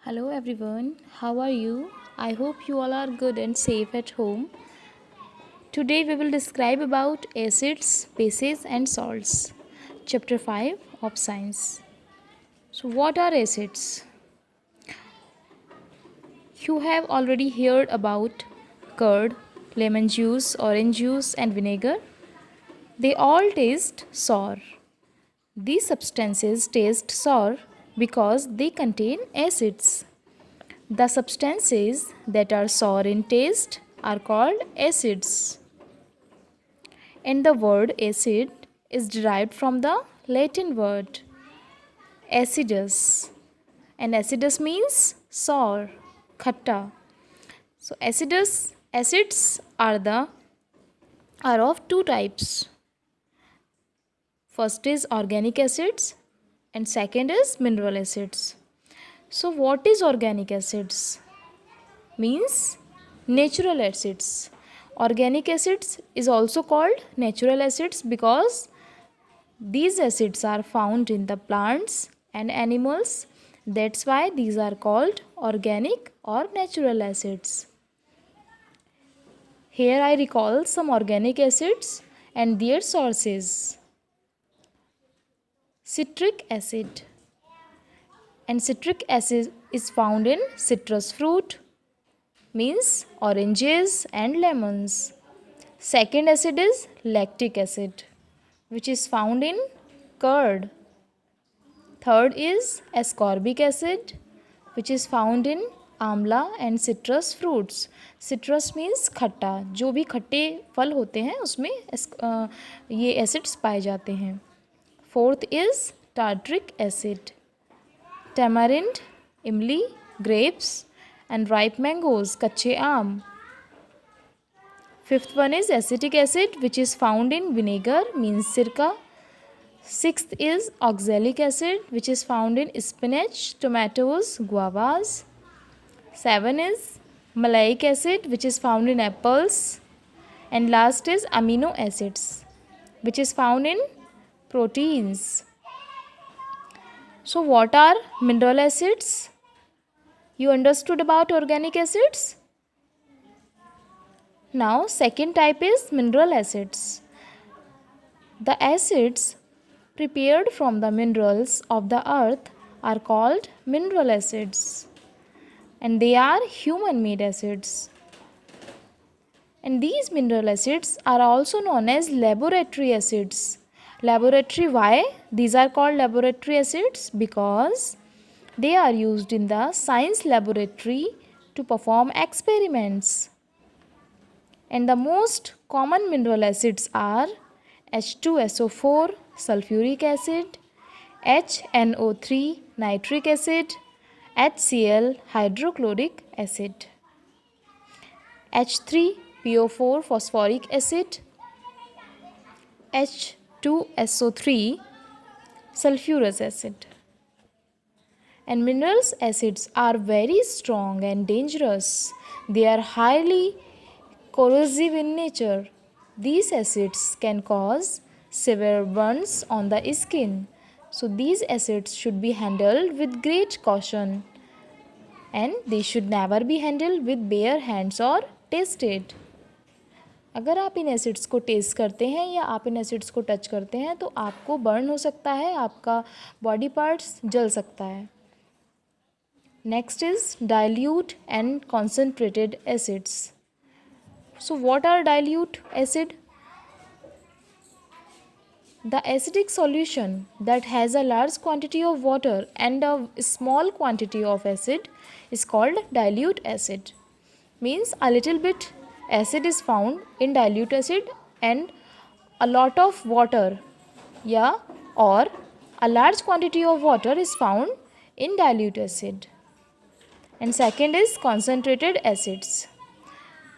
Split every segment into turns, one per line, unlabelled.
Hello everyone, how are you? I hope you all are good and safe at home. Today we will describe about acids, bases and salts. Chapter 5 of Science. So what are acids? You have already heard about curd, lemon juice, orange juice and vinegar. They all taste sour. These substances taste sour because they contain acids. The substances that are sour in taste are called acids. And the word acid is derived from the Latin word acidus. And acidus means sour, khatta. So acids are of two types. First is organic acids and second is mineral acids. So what is organic acids? Means natural acids. Organic acids is also called natural acids because these acids are found in the plants and animals. That's why these are called organic or natural acids. Here I recall some organic acids and their sources. Citric acid. And citric acid is found in citrus fruit, means oranges and lemons. Second acid is lactic acid, which is found in curd. Third is ascorbic acid, which is found in आंवला and citrus fruits. Citrus means खट्टा, जो भी खट्टे फल होते हैं उसमें ये एसिड्स पाए जाते हैं. Fourth is tartaric acid. Tamarind, imli, grapes and ripe mangoes, कच्चे आम. Fifth one is acetic acid, which is found in vinegar, means sirka. Sixth is oxalic acid, which is found in spinach, tomatoes, guavas. Seven is maleic acid, which is found in apples. And last is amino acids, which is found in proteins. So what are mineral acids? You understood about organic acids? Now second type is mineral acids. The acids prepared from the minerals of the earth are called mineral acids, and they are human made acids. And these mineral acids are also known as laboratory acids. Laboratory, why? These are called laboratory acids because they are used in the science laboratory to perform experiments. And the most common mineral acids are H2SO4 sulfuric acid, HNO3 nitric acid, HCl hydrochloric acid, H3PO4 phosphoric acid, H2SO3 sulfurous acid. And minerals acids are very strong and dangerous. They are highly corrosive in nature. These acids can cause severe burns on the skin. So these acids should be handled with great caution, and they should never be handled with bare hands or tasted. अगर आप इन acids को test करते हैं या आप इन acids को touch करते हैं तो आपको बर्न हो सकता है, आपका बॉडी पार्ट्स जल सकता है. Next is dilute and concentrated acids. So what are dilute acid? The acidic solution that has a large quantity of water and a small quantity of acid is called dilute acid. Means a little bit acid is found in dilute acid and a lot of water, or a large quantity of water is found in dilute acid. And second is concentrated acids.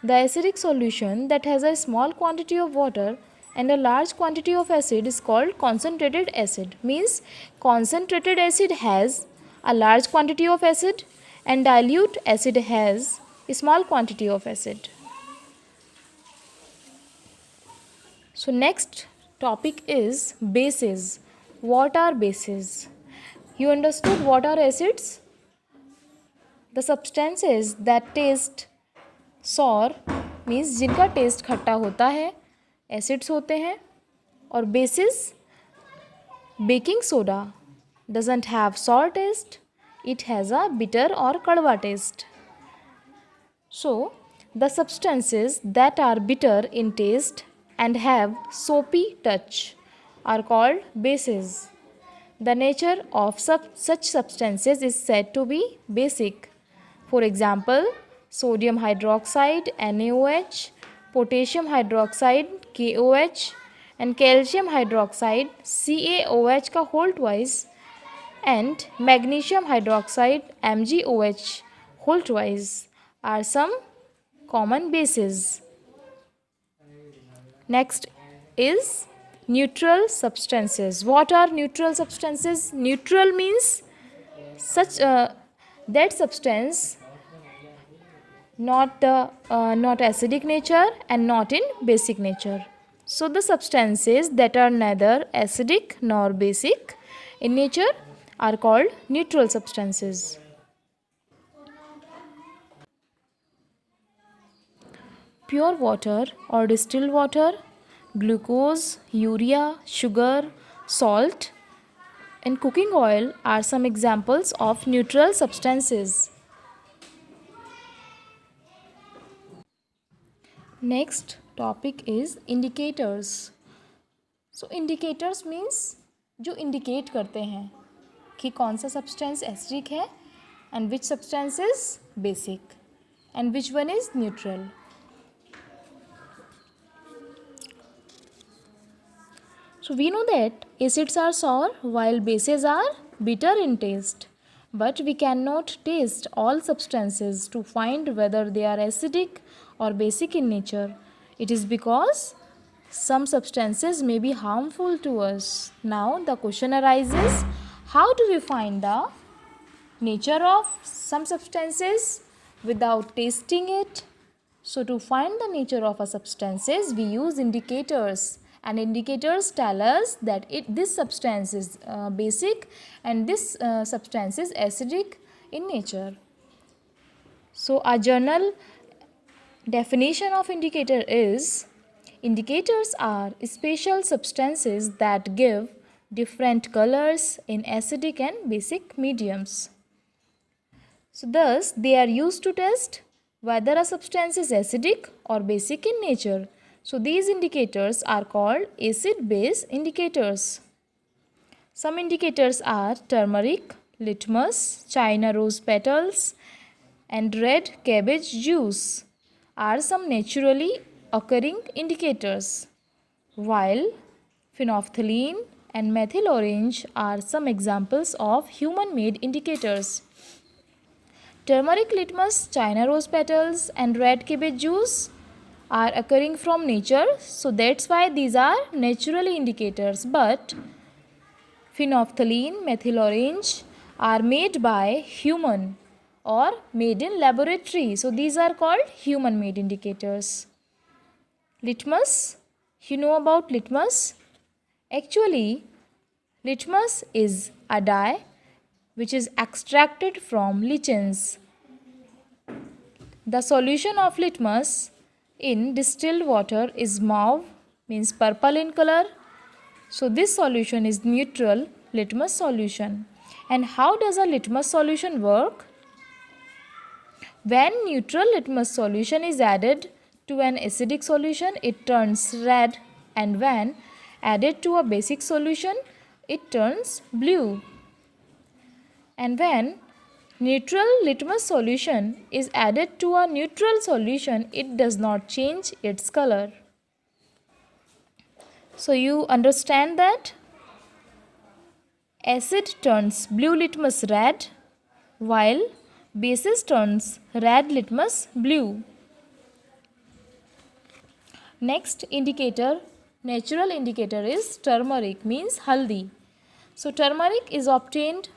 The acidic solution that has a small quantity of water and a large quantity of acid is called concentrated acid. Means concentrated acid has a large quantity of acid and dilute acid has a small quantity of acid. So next topic is bases. What are bases? You understood what are acids? The substances that taste sour means जिनका test खट्टा होता है, acids होते हैं. और bases, baking soda doesn't have sour taste, it has a bitter or kadwa taste. So the substances that are bitter in taste and have soapy touch are called bases. The nature of such substances is said to be basic. For example, sodium hydroxide NaOH, potassium hydroxide KOH, and calcium hydroxide CaOH का whole twice, and magnesium hydroxide MgOH whole twice are some common bases. Next is neutral substances. What are neutral substances? Neutral means such that substance not acidic nature and not in basic nature. So the substances that are neither acidic nor basic in nature are called neutral substances. Pure water or distilled water, glucose, urea, sugar, salt, and cooking oil are some examples of neutral substances. Next topic is indicators. So indicators means जो indicate करते हैं कि कौन सा substance acidic है and which substance is basic and which one is neutral. So we know that acids are sour while bases are bitter in taste. But we cannot taste all substances to find whether they are acidic or basic in nature. It is because some substances may be harmful to us. Now the question arises, how do we find the nature of some substances without tasting it? So to find the nature of a substances, we use indicators. And indicators tell us that this substance is basic and this substance is acidic in nature. So our journal definition of indicator is, indicators are special substances that give different colors in acidic and basic mediums. So thus they are used to test whether a substance is acidic or basic in nature. So these indicators are called acid-base indicators. Some indicators are turmeric, litmus, China rose petals, and red cabbage juice are some naturally occurring indicators, while phenolphthalein and methyl orange are some examples of human-made indicators. Turmeric, litmus, China rose petals, and red cabbage juice are occurring from nature, so that's why these are naturally indicators. But phenolphthalein, methyl orange are made by human or made in laboratory, so these are called human made indicators. Litmus, you know about litmus? Actually, litmus is a dye which is extracted from lichens. The solution of litmus in distilled water is mauve, means purple in color. So this solution is neutral litmus solution. And how does a litmus solution work? When neutral litmus solution is added to an acidic solution, it turns red, and when added to a basic solution, it turns blue. And when neutral litmus solution is added to a neutral solution, it does not change its color. So you understand that acid turns blue litmus red, while basis turns red litmus blue. Next indicator, natural indicator, is turmeric, means haldi. So turmeric is obtained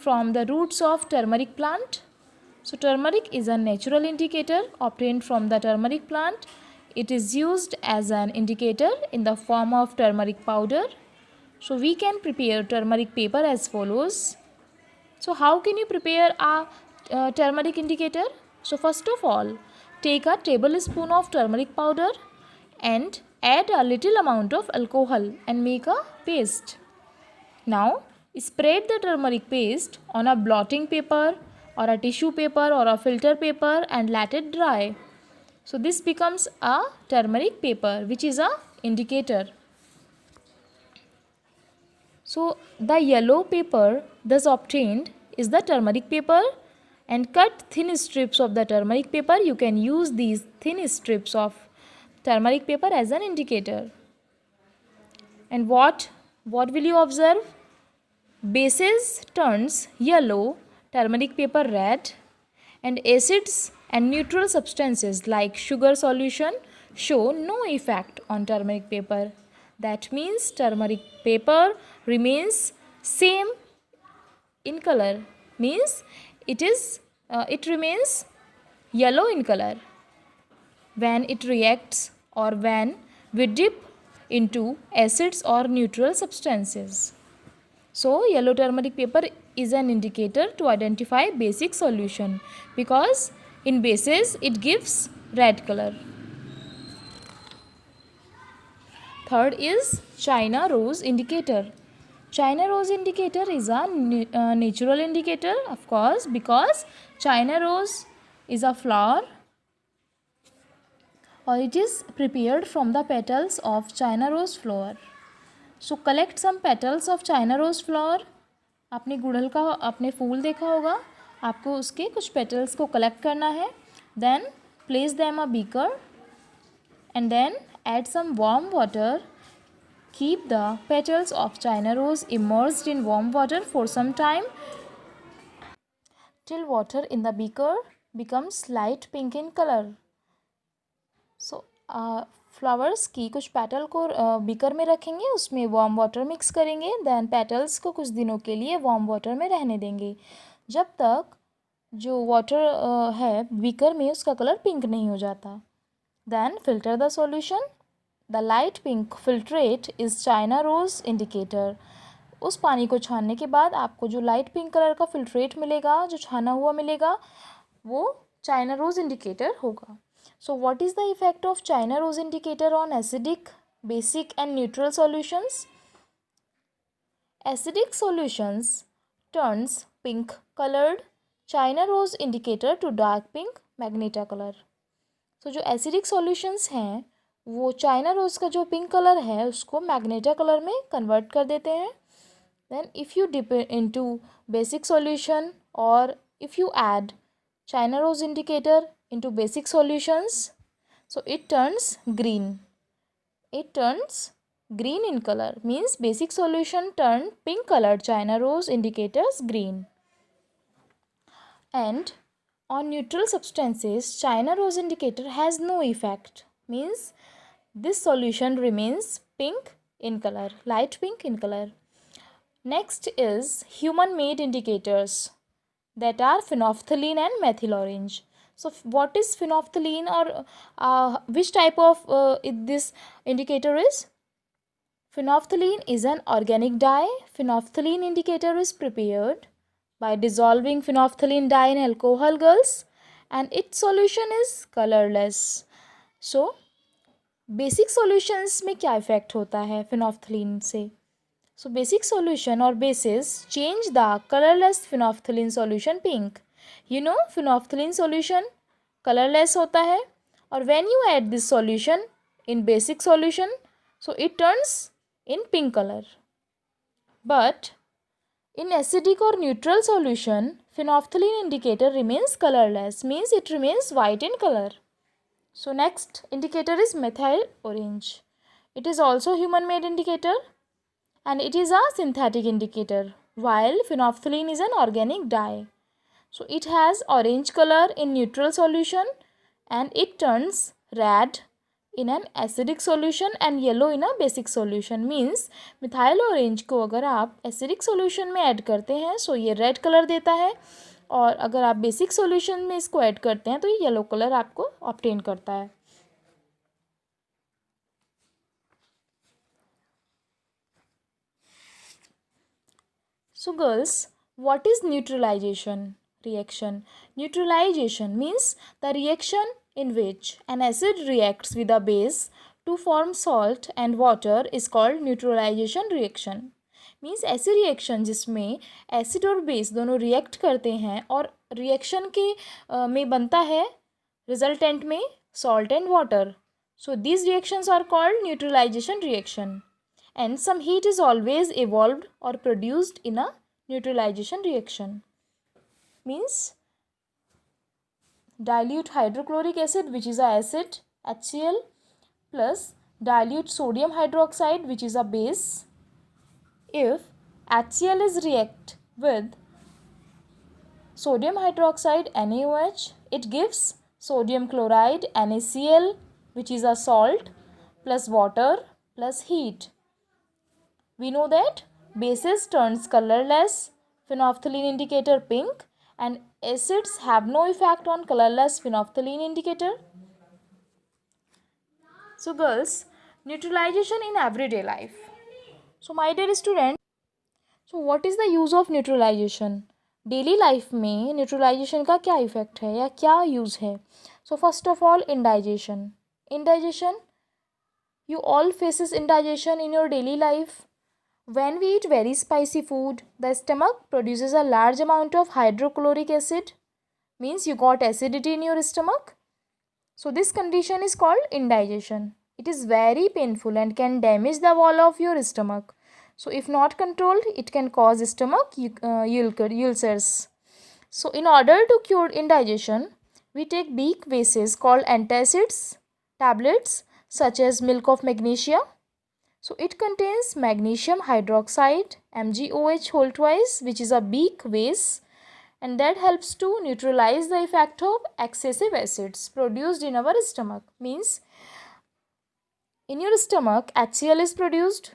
from the roots of turmeric plant. So turmeric is a natural indicator obtained from the turmeric plant. It is used as an indicator in the form of turmeric powder. So we can prepare turmeric paper as follows. So how can you prepare a turmeric indicator? So first of all, take a tablespoon of turmeric powder and add a little amount of alcohol and make a paste. Now spread the turmeric paste on a blotting paper or a tissue paper or a filter paper and let it dry. So this becomes a turmeric paper, which is a indicator. So the yellow paper thus obtained is the turmeric paper, and cut thin strips of the turmeric paper. You can use these thin strips of turmeric paper as an indicator. And what will you observe? Bases turns yellow, turmeric paper red, and acids and neutral substances like sugar solution show no effect on turmeric paper. That means turmeric paper remains same in color, means it remains yellow in color when it reacts or when we dip into acids or neutral substances. So yellow turmeric paper is an indicator to identify basic solution, because in bases it gives red color. Third is China rose indicator. China rose indicator is a natural indicator, of course, because China rose is a flower, or it is prepared from the petals of China rose flower. So collect some petals of China rose flower. आपने गुड़हल का आपने फूल देखा होगा, आपको उसके कुछ petals को कलेक्ट करना है. Then place them a beaker and then add some warm water. Keep the petals of China rose immersed in warm water for some time till water in the beaker becomes light pink in color. So flowers की कुछ petal को beaker में रखेंगे, उसमें warm water mix करेंगे, then petals को कुछ दिनों के लिए वार्म वाटर में रहने देंगे जब तक जो वाटर है बीकर में उसका कलर पिंक नहीं हो जाता. Then filter the solution. The light pink filtrate is China rose indicator. उस पानी को छानने के बाद आपको जो लाइट पिंक कलर का फिल्ट्रेट मिलेगा, जो छाना हुआ मिलेगा, वो चाइना रोज इंडिकेटर होगा. So what is the effect of China rose indicator on acidic, basic and neutral solutions? Acidic solutions turns pink colored China rose indicator to dark pink magenta color. So जो acidic solutions हैं वो China rose का जो pink color है उसको magenta color में convert कर देते हैं. Then if you dip into basic solution or if you add China rose indicator into basic solutions, so it turns green. It turns green in color, means basic solution turned pink colored China rose indicators green. And on neutral substances, China rose indicator has no effect, means this solution remains pink in color, light pink in color. Next is human made indicators, that are phenolphthalein and methyl orange. So what is phenolphthalein, or which type of this indicator is? Phenolphthalein is an organic dye. Phenolphthalein indicator is prepared by dissolving phenolphthalein dye in alcohol, girls, and its solution is colorless. So basic solutions में क्या effect होता है phenolphthalein से? So basic solution or bases change the colorless phenolphthalein solution pink. You know phenolphthalein solution colorless होता है, और when you add this solution in basic solution, so it turns in pink color. But in acidic or neutral solution, phenolphthalein indicator remains colorless, means it remains white in color. So next indicator is methyl orange. It is also human made indicator, and it is a synthetic indicator, while phenolphthalein is an organic dye. So it has orange color in neutral solution and it turns red in an acidic solution and yellow in a basic solution. Means methyl orange को अगर आप acidic solution में add करते हैं सो ये red colour देता है, और अगर आप बेसिक सॉल्यूशन में इसको ऐड करते हैं तो ये येलो कलर आपको ऑब्टेन करता है. So girls, what is neutralization? reaction. Neutralization means the reaction in which an acid reacts with a base to form salt and water is called neutralization reaction. Means ऐसी reaction जिसमें acid और base दोनों react करते हैं और reaction के में बनता है रिजल्टेंट में salt and water. So these reactions are called neutralization reaction, and some heat is always evolved or produced in a neutralization reaction. Means dilute hydrochloric acid, which is a acid, HCl, plus dilute sodium hydroxide, which is a base. If HCl is react with sodium hydroxide NaOH, it gives sodium chloride NaCl, which is a salt, plus water plus heat. We know that bases turns colorless, phenolphthalein indicator pink, and acids have no effect on colorless phenolphthalein indicator. So girls, neutralization in everyday life. So my dear student, so what is the use of neutralization? Daily life में neutralisation का क्या effect है या क्या use है? So first of all, indigestion. You all faces indigestion in your daily life. When we eat very spicy food, the stomach produces a large amount of hydrochloric acid. Means you got acidity in your stomach. So this condition is called indigestion. It is very painful and can damage the wall of your stomach. So if not controlled, it can cause stomach ulcers. So in order to cure indigestion, we take weak bases called antacids tablets such as milk of magnesia. So it contains magnesium hydroxide, MgOH whole twice, which is a weak base, and that helps to neutralize the effect of excessive acids produced in our stomach. Means in your stomach HCl is produced,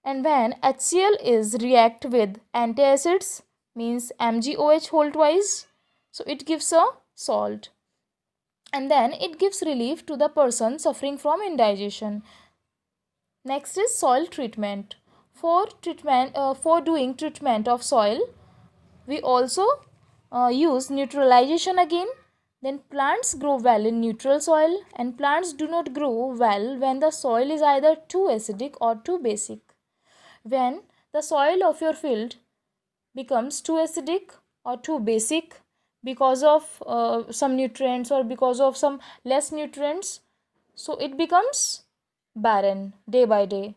and when HCl is react with antacids, means MgOH whole twice, so it gives a salt, and then it gives relief to the person suffering from indigestion. Next is soil treatment. For doing treatment of soil, we also use neutralization again. Then plants grow well in neutral soil, and plants do not grow well when the soil is either too acidic or too basic. When the soil of your field becomes too acidic or too basic because of some nutrients or because of some less nutrients, so it becomes barren day by day.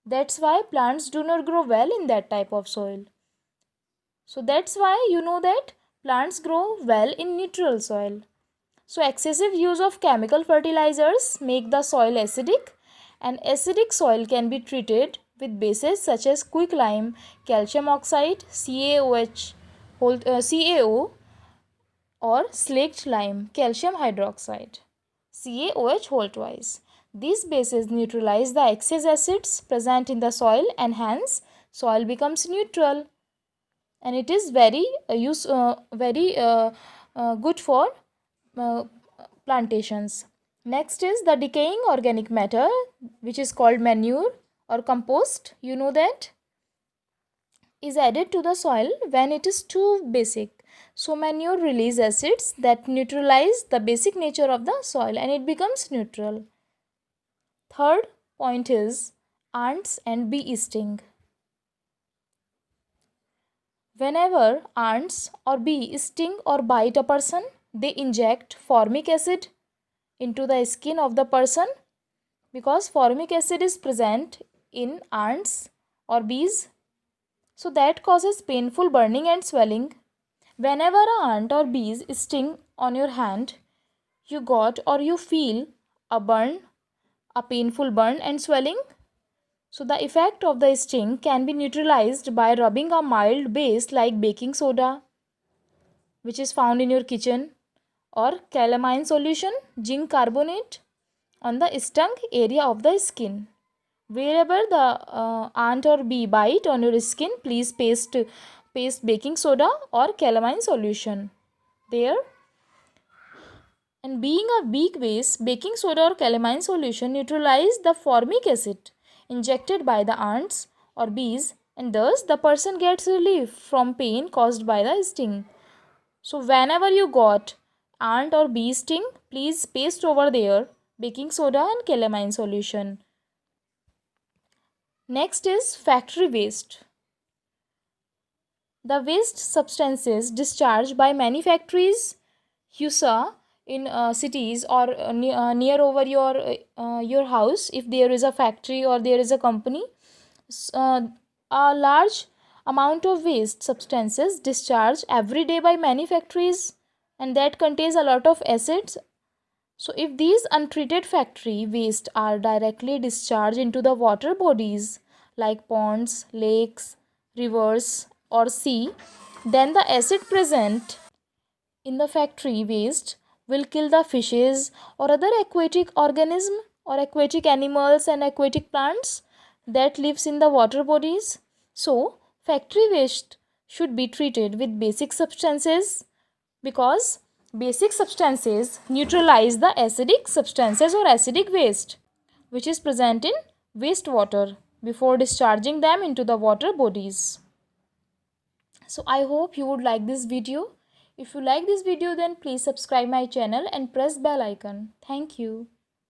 That's why plants do not grow well in that type of soil. So that's why you know that plants grow well in neutral soil. So excessive use of chemical fertilizers make the soil acidic, and acidic soil can be treated with bases such as quicklime, calcium oxide, CaO, or slaked lime, calcium hydroxide, CaOH whole twice. These bases neutralize the excess acids present in the soil, and hence soil becomes neutral, and it is very good for plantations. Next is the decaying organic matter, which is called manure or compost. You know that is added to the soil when it is too basic. So manure release acids that neutralize the basic nature of the soil, and it becomes neutral. Third point is ants and bee sting. Whenever ants or bee sting or bite a person, they inject formic acid into the skin of the person, because formic acid is present in ants or bees. So that causes painful burning and swelling. Whenever an ant or bees sting on your hand, you got or you feel a burn, a painful burn and swelling. So the effect of the sting can be neutralized by rubbing a mild base like baking soda, which is found in your kitchen, or calamine solution, zinc carbonate, on the stung area of the skin. Wherever the ant or bee bite on your skin, please paste baking soda or calamine solution there. And being a weak base, baking soda or calamine solution neutralize the formic acid injected by the ants or bees and thus the person gets relief from pain caused by the sting. So whenever you got ant or bee sting, please paste over there baking soda and calamine solution. Next is factory waste. The waste substances discharged by many factories you saw in cities or near over your house, if there is a factory or there is a company, a large amount of waste substances discharged every day by many factories, and that contains a lot of acids. So if these untreated factory waste are directly discharged into the water bodies like ponds, lakes, rivers or sea, then the acid present in the factory waste will kill the fishes or other aquatic organism or aquatic animals and aquatic plants that lives in the water bodies. So factory waste should be treated with basic substances, because basic substances neutralize the acidic substances or acidic waste which is present in wastewater before discharging them into the water bodies. So I hope you would like this video. If you like this video, then please subscribe my channel and press bell icon. Thank you.